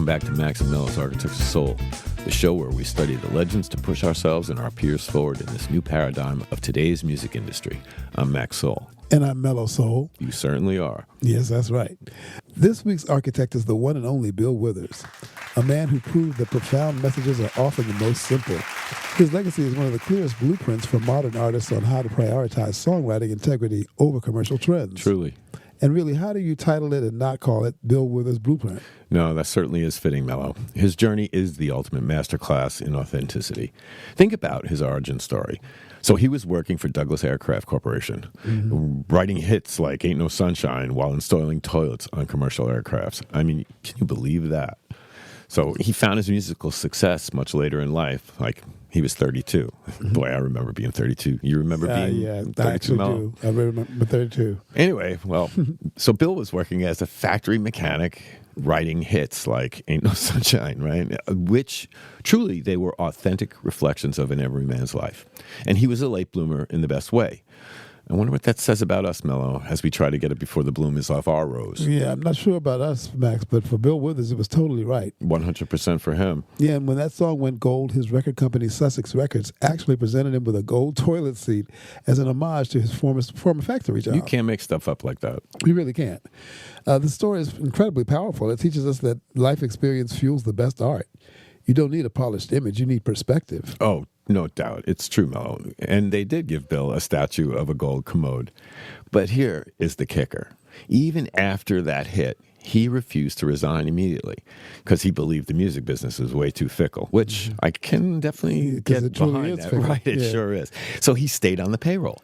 welcome back to Max and Mello's Architects of Soul, the show where we study the legends to push ourselves and our peers forward in this new paradigm of today's music industry. I'm Max Soul. And I'm Mello Soul. You certainly are. Yes, that's right. This week's architect is the one and only Bill Withers, a man who proved that profound messages are often the most simple. His legacy is one of the clearest blueprints for modern artists on how to prioritize songwriting integrity over commercial trends. Truly. And really, how do you title it and not call it Bill Withers' Blueprint? No, that certainly is fitting, Mello. His journey is the ultimate masterclass in authenticity. Think about his origin story. So he was working for Douglas Aircraft Corporation, writing hits like Ain't No Sunshine while installing toilets on commercial aircrafts. I mean, can you believe that? So he found his musical success much later in life, like he was 32. Boy, I remember being 32. You remember being 32, I actually Mello? do. I remember 32. Anyway, well, so Bill was working as a factory mechanic, writing hits like Ain't No Sunshine, right? Which truly they were authentic reflections of an everyman's life. And he was a late bloomer in the best way. I wonder what that says about us, Mello, as we try to get it before the bloom is off our rose. Yeah, I'm not sure about us, Max, but for Bill Withers, it was totally right. 100% for him. Yeah, and when that song went gold, his record company, Sussex Records, actually presented him with a gold toilet seat as an homage to his former factory job. You can't make stuff up like that. You really can't. The story is incredibly powerful. It teaches us that life experience fuels the best art. You don't need a polished image. You need perspective. Oh, no doubt. It's true, Mello. And they did give Bill a statue of a gold commode. But here is the kicker. Even after that hit, he refused to resign immediately because he believed the music business was way too fickle, which I can definitely get behind that. Fickle. Right, it sure is. So he stayed on the payroll.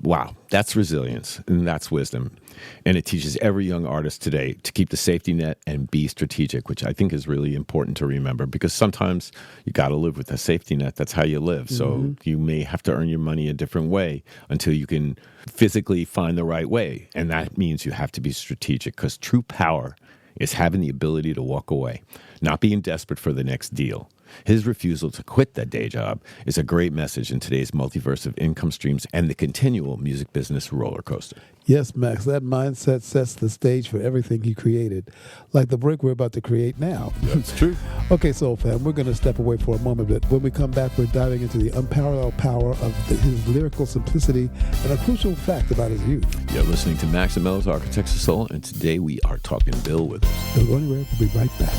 Wow, that's resilience and that's wisdom. And it teaches every young artist today to keep the safety net and be strategic, which I think is really important to remember because sometimes you got to live with a safety net. That's how you live. So you may have to earn your money a different way until you can physically find the right way. And that means you have to be strategic because true power is having the ability to walk away, not being desperate for the next deal. His refusal to quit that day job is a great message in today's multiverse of income streams and the continual music business roller coaster. Yes, Max, that mindset sets the stage for everything he created, like the break we're about to create now. That's true. Okay, Soul Fam, we're going to step away for a moment, but when we come back, we're diving into the unparalleled power of his lyrical simplicity and a crucial fact about his youth. You're listening to Max and Mello's Architects of Soul, and today we are talking Bill Withers. Don't go anywhere. We'll be right back.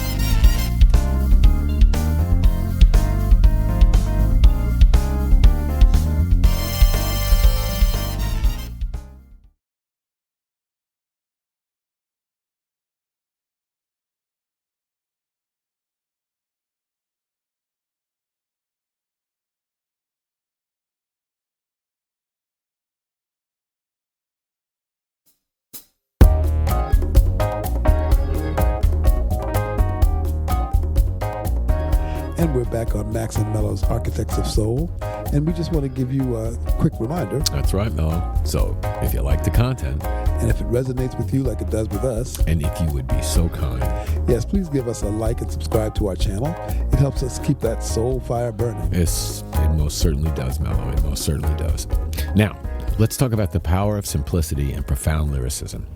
And we're back on Max and Mello's Architects of Soul. And we just want to give you a quick reminder. That's right, Mello. So if you like the content, and if it resonates with you like it does with us, and if you would be so kind, yes, please give us a like and subscribe to our channel. It helps us keep that soul fire burning. it most certainly does, Mello. It most certainly does. Now, let's talk about the power of simplicity and profound lyricism.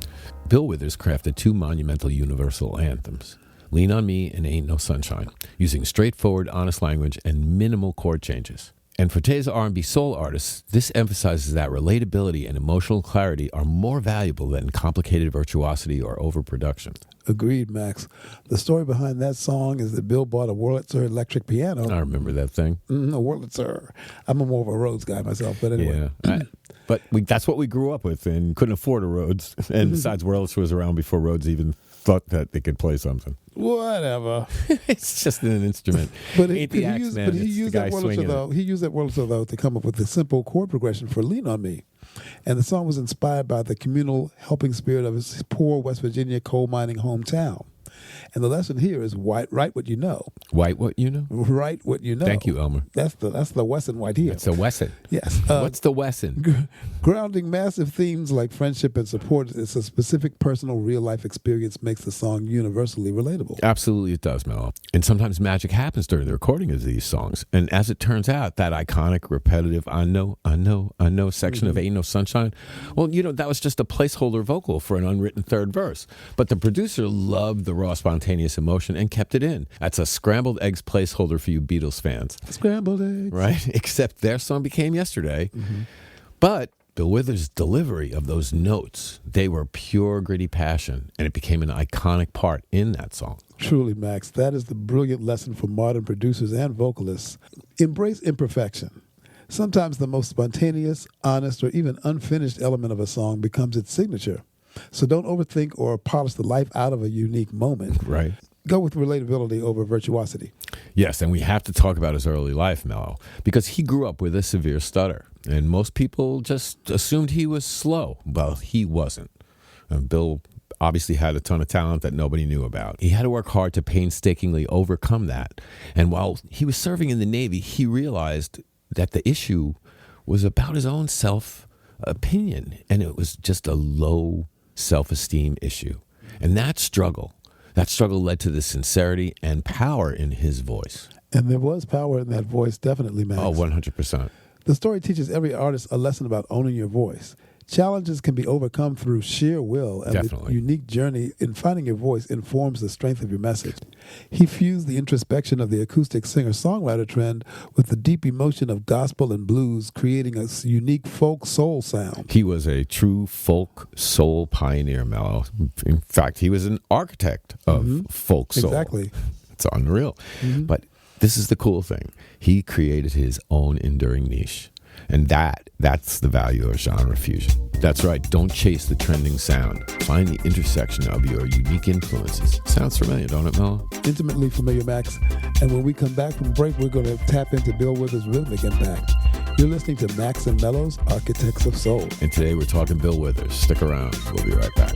Bill Withers crafted two monumental universal anthems, Lean on Me and Ain't No Sunshine, using straightforward, honest language and minimal chord changes. And for today's R&B soul artists, this emphasizes that relatability and emotional clarity are more valuable than complicated virtuosity or overproduction. Agreed, Max. The story behind that song is that Bill bought a Wurlitzer electric piano. I remember that thing. A Wurlitzer. I'm more of a Rhodes guy myself, but anyway. Yeah. But that's what we grew up with and couldn't afford a Rhodes. And besides, Wurlitzer was around before Rhodes even thought that they could play something. Whatever. It's just an instrument. But Ain't the axe man, he it's used the guy that swinging Wurlitzer, though. He used that Wurlitzer, though, to come up with a simple chord progression for Lean on Me. And the song was inspired by the communal helping spirit of his poor West Virginia coal mining hometown. And the lesson here is write what you know. White what you know? Write what you know. Thank you, Elmer. That's the Wesson White here. It's a Wesson. Yes. What's the Wesson? Grounding massive themes like friendship and support, it's a specific personal real-life experience makes the song universally relatable. Absolutely it does, Mello. And sometimes magic happens during the recording of these songs. And as it turns out, that iconic, repetitive, I know section of Ain't No Sunshine? Well, that was just a placeholder vocal for an unwritten third verse. But the producer loved the raw, spontaneous emotion and kept it in. That's a scrambled eggs placeholder for you Beatles fans. Scrambled eggs. Right? Except their song became Yesterday. Mm-hmm. But Bill Withers' delivery of those notes, they were pure, gritty passion, and it became an iconic part in that song. Truly, Max, that is the brilliant lesson for modern producers and vocalists. Embrace imperfection. Sometimes the most spontaneous, honest, or even unfinished element of a song becomes its signature. So don't overthink or polish the life out of a unique moment. Right. Go with relatability over virtuosity. Yes, and we have to talk about his early life, Mello, because he grew up with a severe stutter, and most people just assumed he was slow. Well, he wasn't. Bill obviously had a ton of talent that nobody knew about. He had to work hard to painstakingly overcome that. And while he was serving in the Navy, he realized that the issue was about his own self-opinion, and it was just a low self-esteem issue. And that struggle led to the sincerity and power in his voice. And there was power in that voice, definitely, Max. Oh, 100%. The story teaches every artist a lesson about owning your voice. Challenges can be overcome through sheer will, and Definitely. the unique journey in finding your voice informs the strength of your message. He fused the introspection of the acoustic singer-songwriter trend with the deep emotion of gospel and blues, creating a unique folk soul sound. He was a true folk soul pioneer, Mello. In fact, he was an architect of folk soul. Exactly. It's unreal. But this is the cool thing. He created his own enduring niche. And that's the value of genre fusion. That's right. Don't chase the trending sound. Find the intersection of your unique influences. Sounds familiar, don't it, Mello? Intimately familiar, Max. And when we come back from break, we're going to tap into Bill Withers' rhythmic impact. You're listening to Max and Mello's Architects of Soul. And today we're talking Bill Withers. Stick around. We'll be right back.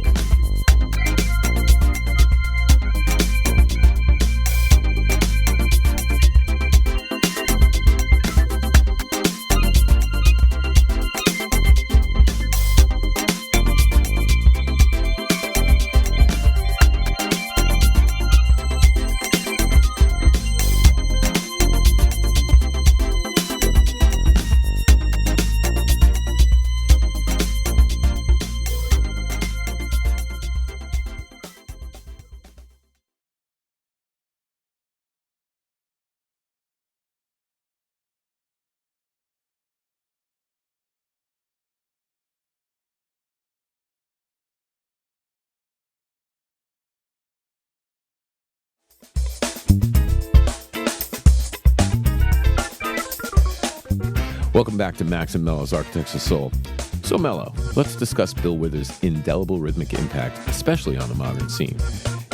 Welcome back to Max and Mello's Architects of Soul. So Mello, let's discuss Bill Withers' indelible rhythmic impact, especially on the modern scene.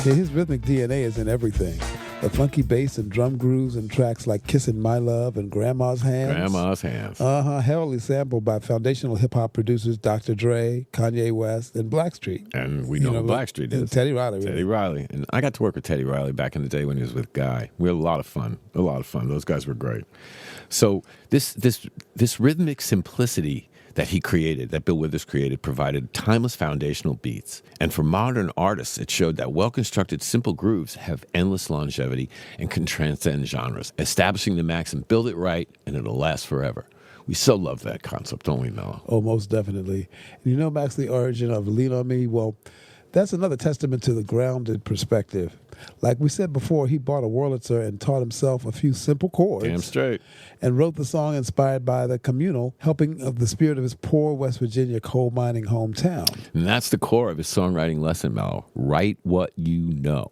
Yeah, his rhythmic DNA is in everything. The funky bass and drum grooves in tracks like Kissin' My Love and Grandma's Hands. Grandma's Hands. Heavily sampled by foundational hip-hop producers Dr. Dre, Kanye West, and Blackstreet. And we know who Blackstreet is. Teddy Riley. Teddy Riley. And I got to work with Teddy Riley back in the day when he was with Guy. We had a lot of fun. Those guys were great. So this rhythmic simplicity that he created, that Bill Withers created, provided timeless foundational beats. And for modern artists, it showed that well-constructed, simple grooves have endless longevity and can transcend genres, establishing the maxim, build it right, and it'll last forever. We so love that concept, don't we, Mello? Oh, most definitely. And you know, Max, the origin of Lean On Me, well, that's another testament to the grounded perspective. Like we said before, he bought a Wurlitzer and taught himself a few simple chords. Damn straight. And wrote the song inspired by the communal, helping of the spirit of his poor West Virginia coal mining hometown. And that's the core of his songwriting lesson, Mello. Write what you know.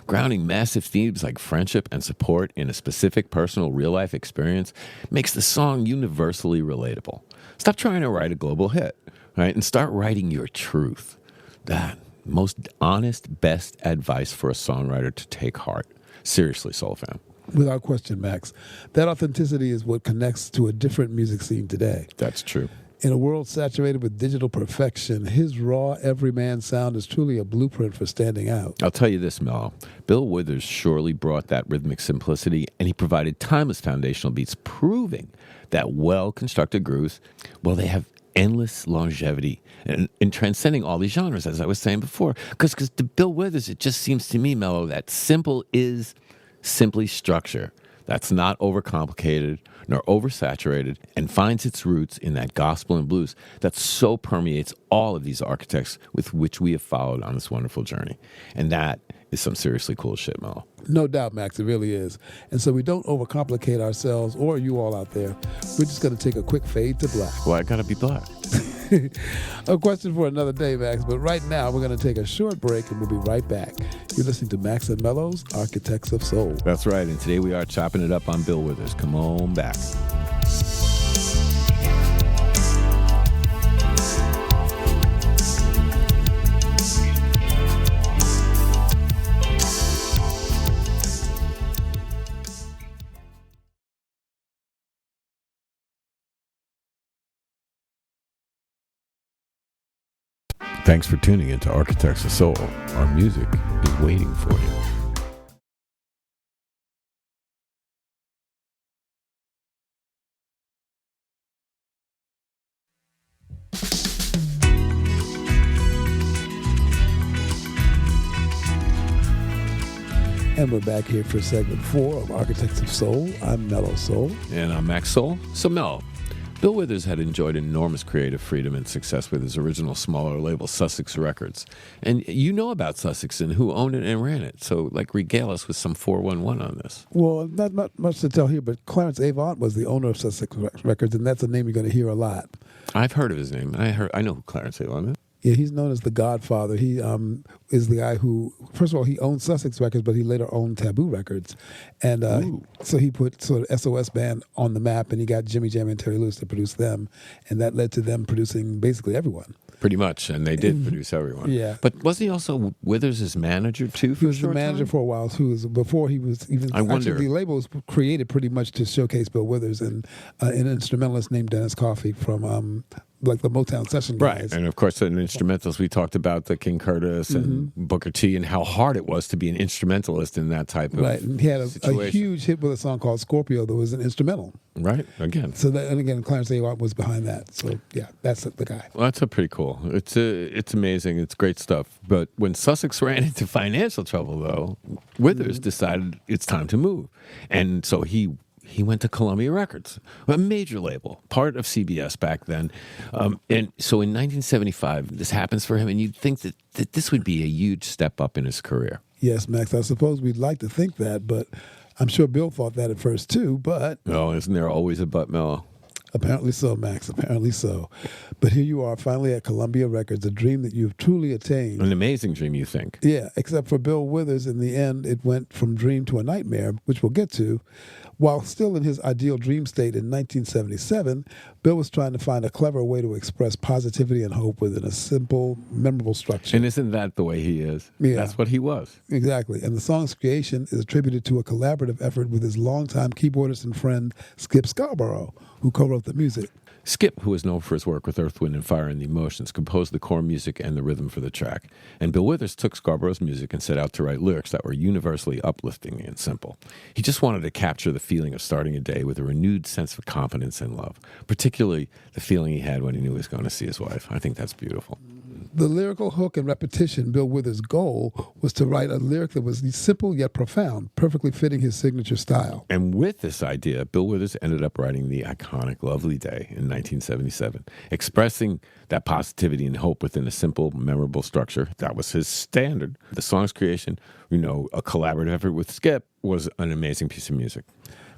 Grounding massive themes like friendship and support in a specific personal real-life experience makes the song universally relatable. Stop trying to write a global hit, right? And start writing your truth. That most honest, best advice for a songwriter to take heart. Seriously, Soul Fam. Without question, Max. That authenticity is what connects to a different music scene today. That's true. In a world saturated with digital perfection, his raw, everyman sound is truly a blueprint for standing out. I'll tell you this, Mello. Bill Withers surely brought that rhythmic simplicity, and he provided timeless foundational beats, proving that well-constructed grooves, well, they have endless longevity and in transcending all these genres, as I was saying before. Because to Bill Withers, it just seems to me, Mello, that simple is simply structure. that's not overcomplicated nor oversaturated and finds its roots in that gospel and blues that so permeates all of these architects with which we have followed on this wonderful journey. And that is some seriously cool shit, Mello. No doubt, Max, it really is. And so we don't overcomplicate ourselves or you all out there. We're just going to take a quick fade to black. Well, I gotta be black. A question for another day, Max, but right now we're going to take a short break and we'll be right back. You're listening to Max and Mello's Architects of Soul. That's right, and today we are chopping it up on Bill Withers. Come on back. Thanks for tuning into Architects of Soul. Our music is waiting for you. And we're back here for segment 4 of Architects of Soul. I'm Mello Soul. And I'm Max Soul. So Mello, Bill Withers had enjoyed enormous creative freedom and success with his original smaller label, Sussex Records. And you know about Sussex and who owned it and ran it. So, regale us with some 411 on this. Well, not much to tell here, but Clarence Avant was the owner of Sussex Records, and that's a name you're going to hear a lot. I've heard of his name. I know who Clarence Avant is. Yeah, he's known as the Godfather. He is the guy who, first of all, he owned Sussex Records, but he later owned Taboo Records. And so he put sort of SOS Band on the map, and he got Jimmy Jam and Terry Lewis to produce them. And that led to them producing basically everyone. Pretty much, and they did produce everyone. Yeah. But was he also Withers' manager, too, for He was a short the manager time? for a while, before he was even... I wonder... Actually, the label was created pretty much to showcase Bill Withers and an instrumentalist named Dennis Coffey from... the Motown session guys. Right, and of course in instrumentals we talked about the King Curtis and Booker T and how hard it was to be an instrumentalist in that type of and he had a situation. huge hit with a song called Scorpio that was an instrumental. Right, again. So that, and again, Clarence Avant was behind that. So yeah, that's the guy. Well, that's pretty cool. It's amazing. It's great stuff. But when Sussex ran into financial trouble, though, Withers decided it's time to move, and so he went to Columbia Records, a major label, part of CBS back then. And so in 1975, this happens for him, and you'd think that this would be a huge step up in his career. Yes, Max, I suppose we'd like to think that, but I'm sure Bill thought that at first too, but... Oh, isn't there always a but, Mello? Apparently so, Max, apparently so. But here you are, finally at Columbia Records, a dream that you've truly attained. An amazing dream, you think? Yeah, except for Bill Withers, in the end, it went from dream to a nightmare, which we'll get to. While still in his ideal dream state in 1977, Bill was trying to find a clever way to express positivity and hope within a simple, memorable structure. And isn't that the way he is? Yeah. That's what he was. Exactly. And the song's creation is attributed to a collaborative effort with his longtime keyboardist and friend, Skip Scarborough, who co-wrote the music. Skip, who is known for his work with Earth, Wind, and Fire and the Emotions, composed the core music and the rhythm for the track. And Bill Withers took Scarborough's music and set out to write lyrics that were universally uplifting and simple. He just wanted to capture the feeling of starting a day with a renewed sense of confidence and love, particularly the feeling he had when he knew he was going to see his wife. I think that's beautiful. The lyrical hook and repetition, Bill Withers' goal was to write a lyric that was simple yet profound, perfectly fitting his signature style. And with this idea, Bill Withers ended up writing the iconic Lovely Day in 1977, expressing that positivity and hope within a simple, memorable structure. That was his standard. The song's creation, a collaborative effort with Skip, was an amazing piece of music.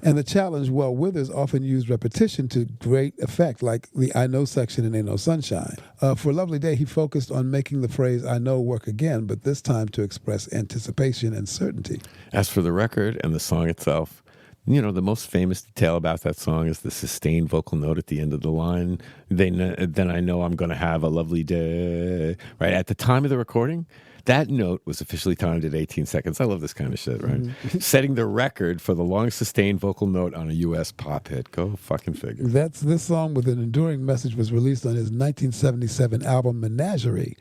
And the challenge, well, Withers often used repetition to great effect, like the I Know section in Ain't No Sunshine. For Lovely Day, he focused on making the phrase I know work again, but this time to express anticipation and certainty. As for the record and the song itself, the most famous detail about that song is the sustained vocal note at the end of the line. Then I know I'm going to have a lovely day. Right at the time of the recording, that note was officially timed at 18 seconds. I love this kind of shit, right? Mm-hmm. Setting the record for the longest sustained vocal note on a U.S. pop hit. Go fucking figure. This song with an enduring message was released on his 1977 album Menagerie.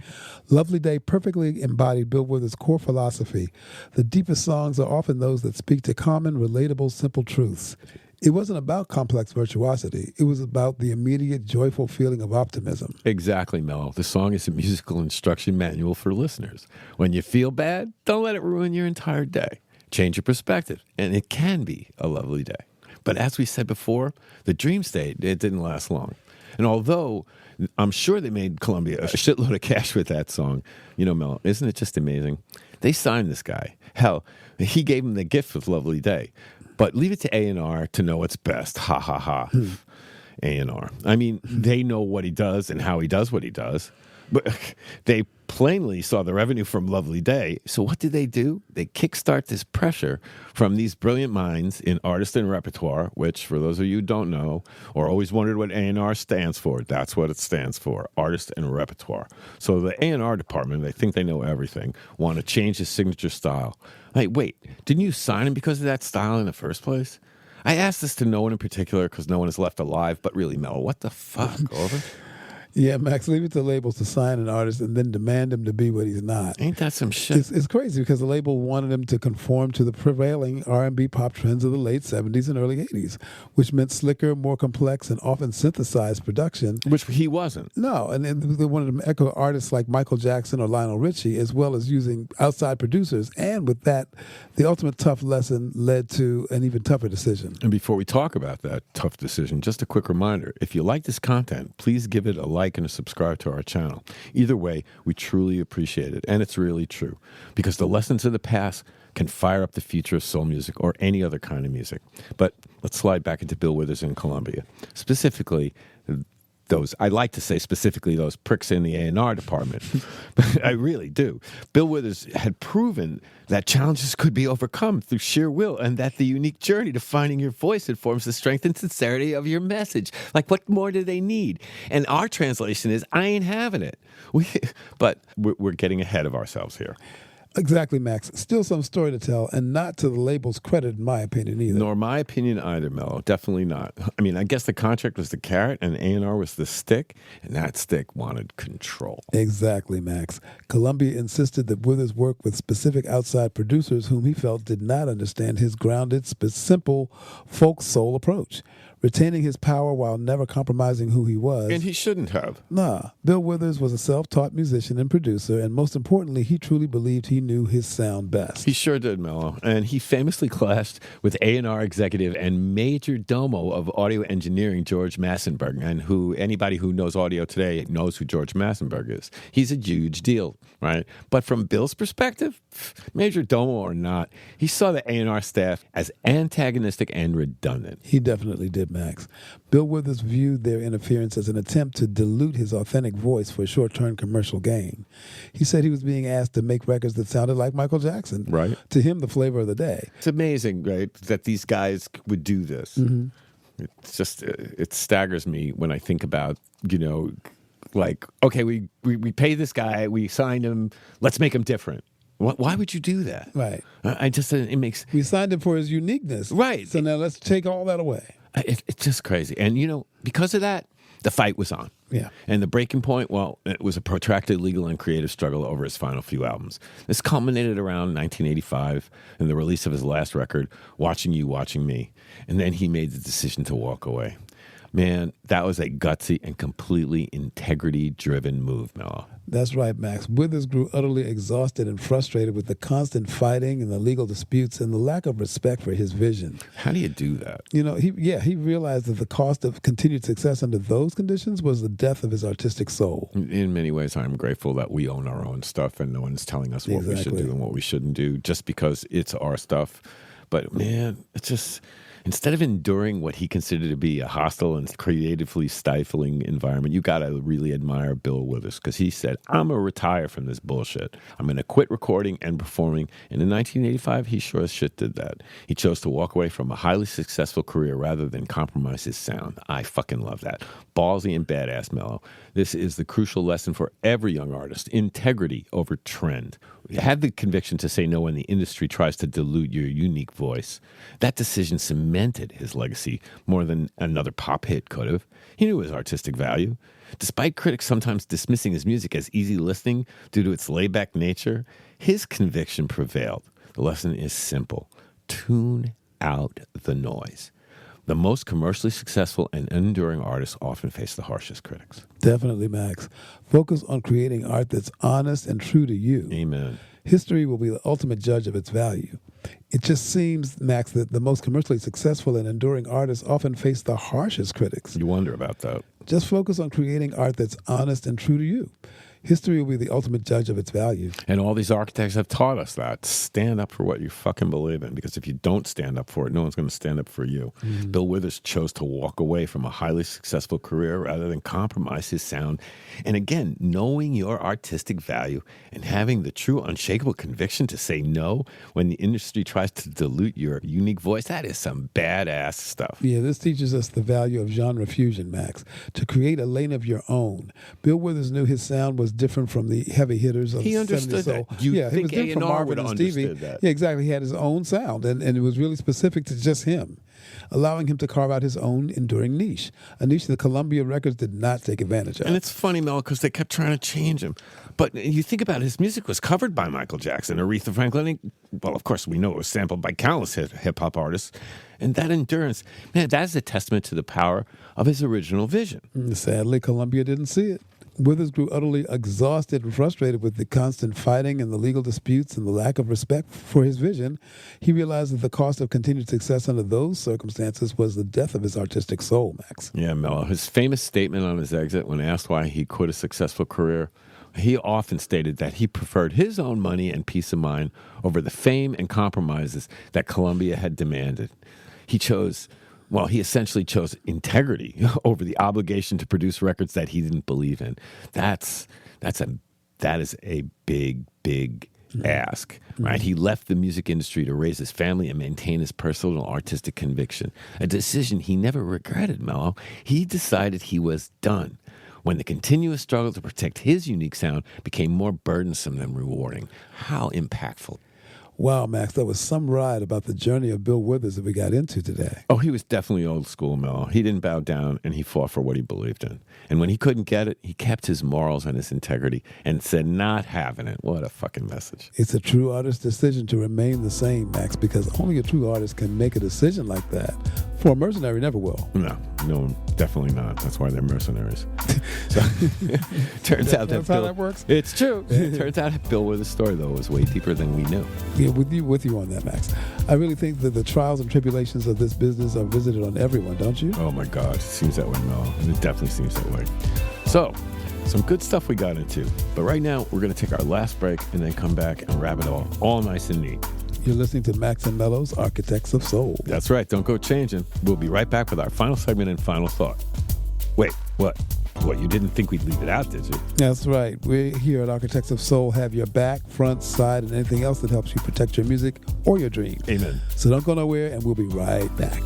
Lovely Day perfectly embodied Bill Withers' core philosophy. The deepest songs are often those that speak to common, relatable, simple truths. It wasn't about complex virtuosity. It was about the immediate, joyful feeling of optimism. Exactly, Mello. The song is a musical instruction manual for listeners. When you feel bad, don't let it ruin your entire day. change your perspective, and it can be a lovely day. But as we said before, the dream state, it didn't last long. And although I'm sure they made Columbia a shitload of cash with that song, Mello, isn't it just amazing? They signed this guy. Hell, he gave him the gift of Lovely Day. But leave it to A&R to know what's best. Ha, ha, ha. A&R. I mean, they know what he does and how he does what he does. But they plainly saw the revenue from Lovely Day. So what did they do? They kickstart this pressure from these brilliant minds in artist and repertoire, which, for those of you who don't know or always wondered what A&R stands for, that's what it stands for, artist and repertoire. So the A&R department, they think they know everything, want to change his signature style. Hey, wait, didn't you sign him because of that style in the first place? I asked this to no one in particular because no one is left alive, but really, Mello, what the fuck, Over? Yeah, Max, leave it to labels to sign an artist and then demand him to be what he's not. Ain't that some shit? It's crazy because the label wanted him to conform to the prevailing R&B pop trends of the late 70s and early 80s, which meant slicker, more complex, and often synthesized production. Which he wasn't. No, and they wanted him to echo artists like Michael Jackson or Lionel Richie, as well as using outside producers. And with that, the ultimate tough lesson led to an even tougher decision. And before we talk about that tough decision, just a quick reminder, if you like this content, please give it a like and a subscribe to our channel. Either way, we truly appreciate it, and it's really true, because the lessons of the past can fire up the future of soul music or any other kind of music. But let's slide back into Bill Withers in Columbia. Specifically, I like to say specifically those pricks in the A&R department. I really do. Bill Withers had proven that challenges could be overcome through sheer will, and that the unique journey to finding your voice informs the strength and sincerity of your message. Like, what more do they need? And our translation is, I ain't having it. But we're getting ahead of ourselves here. Exactly, Max. Still some story to tell, and not to the label's credit, in my opinion, either. Nor my opinion either, Mello. Definitely not. I mean, I guess the contract was the carrot, and A&R was the stick, and that stick wanted control. Exactly, Max. Columbia insisted that Withers work with specific outside producers whom he felt did not understand his grounded, simple folk soul approach, retaining his power while never compromising who he was. And he shouldn't have. Nah. Bill Withers was a self-taught musician and producer, and most importantly, he truly believed he knew his sound best. He sure did, Mello. And he famously clashed with A&R executive and major domo of audio engineering, George Massenburg, and anybody who knows audio today knows who George Massenburg is. He's a huge deal, right? But from Bill's perspective, major domo or not, he saw the A&R staff as antagonistic and redundant. He definitely did, Max. Bill Withers viewed their interference as an attempt to dilute his authentic voice for short-term commercial gain. He said he was being asked to make records that sounded like Michael Jackson. Right. To him, the flavor of the day. It's amazing, right, that these guys would do this. Mm-hmm. It's just, it staggers me when I think about, like, okay, we pay this guy, we signed him, let's make him different. Why would you do that? Right. It makes... We signed him for his uniqueness. Right. So now let's take all that away. It's just crazy. And, because of that, the fight was on. Yeah. And the breaking point, well, it was a protracted legal and creative struggle over his final few albums. This culminated around 1985 in the release of his last record, Watching You, Watching Me. And then he made the decision to walk away. Man, that was a gutsy and completely integrity-driven move, Mello. That's right, Max. Withers grew utterly exhausted and frustrated with the constant fighting and the legal disputes and the lack of respect for his vision. How do you do that? He realized that the cost of continued success under those conditions was the death of his artistic soul. In many ways, I'm grateful that we own our own stuff and no one's telling us what we should do and what we shouldn't do just because it's our stuff. But, man, it's just... Instead of enduring what he considered to be a hostile and creatively stifling environment, you got to really admire Bill Withers, because he said, I'm going to retire from this bullshit. I'm going to quit recording and performing. And in 1985, he sure as shit did that. He chose to walk away from a highly successful career rather than compromise his sound. I fucking love that. Ballsy and badass, Mello. This is the crucial lesson for every young artist. Integrity over trend. Have the conviction to say no when the industry tries to dilute your unique voice. That decision cemented his legacy more than another pop hit could have. He knew his artistic value. Despite critics sometimes dismissing his music as easy listening due to its laid-back nature, his conviction prevailed. The lesson is simple. Tune out the noise. The most commercially successful and enduring artists often face the harshest critics. Definitely, Max. Focus on creating art that's honest and true to you. Amen. History will be the ultimate judge of its value. It just seems, Max, that the most commercially successful and enduring artists often face the harshest critics. You wonder about that. Just focus on creating art that's honest and true to you. History will be the ultimate judge of its value. And all these architects have taught us that. Stand up for what you fucking believe in, because if you don't stand up for it, no one's going to stand up for you. Bill Withers chose to walk away from a highly successful career rather than compromise his sound. And again, knowing your artistic value and having the true unshakable conviction to say no when the industry tries to dilute your unique voice, that is some badass stuff. Yeah, this teaches us the value of genre fusion, Max. To create a lane of your own. Bill Withers knew his sound was different from the heavy hitters of He the understood 70s. So, that. You'd he was think different from A&R Marvin would and have Stevie. understood that. Yeah, exactly. He had his own sound, and it was really specific to just him, allowing him to carve out his own enduring niche, a niche that Columbia Records did not take advantage of. And it's funny, Mello, because they kept trying to change him. But you think about it, his music was covered by Michael Jackson, Aretha Franklin. Well, of course, we know it was sampled by countless hip-hop artists. And that endurance, man, that is a testament to the power of his original vision. Sadly, Columbia didn't see it. Withers grew utterly exhausted and frustrated with the constant fighting and the legal disputes and the lack of respect for his vision. He realized that the cost of continued success under those circumstances was the death of his artistic soul, Max. Yeah, Mello. His famous statement on his exit when asked why he quit a successful career, he often stated that he preferred his own money and peace of mind over the fame and compromises that Columbia had demanded. He essentially chose integrity over the obligation to produce records that he didn't believe in. That is a big ask, right? He left the music industry to raise his family and maintain his personal artistic conviction, a decision he never regretted, Mello. He decided he was done when the continuous struggle to protect his unique sound became more burdensome than rewarding. How impactful. Wow, Max, that was some ride about the journey of Bill Withers that we got into today. Oh, he was definitely old school, Mello. He didn't bow down, and he fought for what he believed in. And when he couldn't get it, he kept his morals and his integrity and said, not having it. What a fucking message. It's a true artist's decision to remain the same, Max, because only a true artist can make a decision like that. For a mercenary, never will. No, definitely not. That's why they're mercenaries. So, turns out that's how that works. It's true. It turns out Bill Withers' story, though, was way deeper than we knew. Yeah, with you on that, Max. I really think that the trials and tribulations of this business are visited on everyone, don't you? Oh, my God. It seems that way, Mello. It definitely seems that way. So, some good stuff we got into. But right now, we're going to take our last break and then come back and wrap it all nice and neat. You're listening to Max and Mello's Architects of Soul. That's right. Don't go changing. We'll be right back with our final segment and final thought. Wait, what? What, you didn't think we'd leave it out, did you? That's right. We here at Architects of Soul have your back, front, side, and anything else that helps you protect your music or your dreams. Amen. So don't go nowhere, and we'll be right back.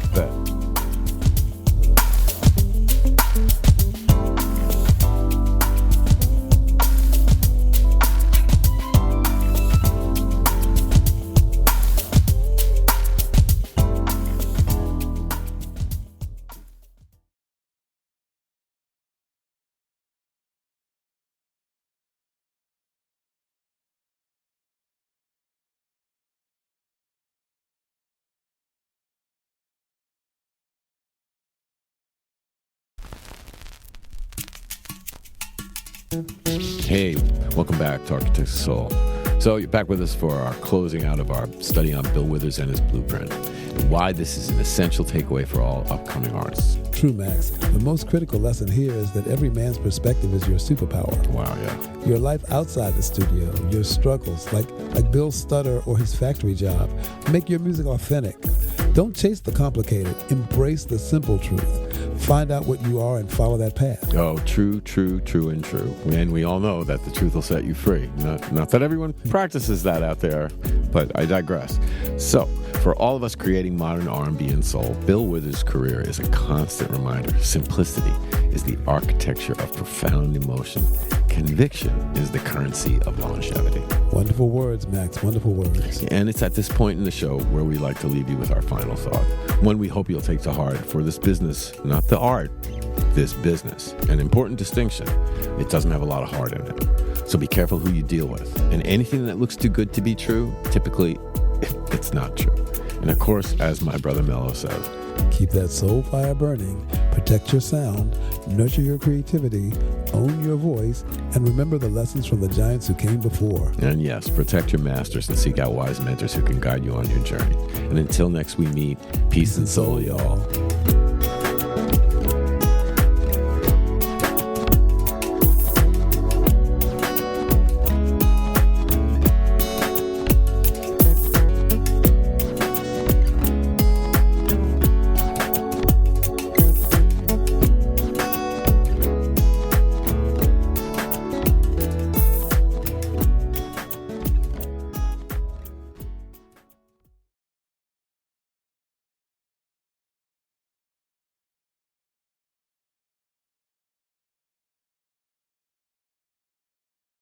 Hey, welcome back to Architects of Soul. So you're back with us for our closing out of our study on Bill Withers and his blueprint, and why this is an essential takeaway for all upcoming artists. True, Max. The most critical lesson here is that every man's perspective is your superpower. Wow, yeah. Your life outside the studio, your struggles, like Bill's stutter or his factory job, make your music authentic. Don't chase the complicated. Embrace the simple truth. Find out what you are and follow that path. Oh, true, and true. And we all know that the truth will set you free. Not that everyone practices that out there, but I digress. So, for all of us creating modern R&B and soul, Bill Withers' career is a constant reminder. Simplicity is the architecture of profound emotion. Conviction is the currency of longevity. Wonderful words, Max. Wonderful words. And it's at this point in the show where we like to leave you with our final thought. One we hope you'll take to heart. For this business, not the art, this business. An important distinction. It doesn't have a lot of heart in it. So be careful who you deal with. And anything that looks too good to be true, typically, it's not true. And of course, as my brother Mello says, Keep that soul fire burning, protect your sound, nurture your creativity, own your voice, and remember the lessons from the giants who came before. And yes, protect your masters and seek out wise mentors who can guide you on your journey. And until next we meet, peace and soul, y'all.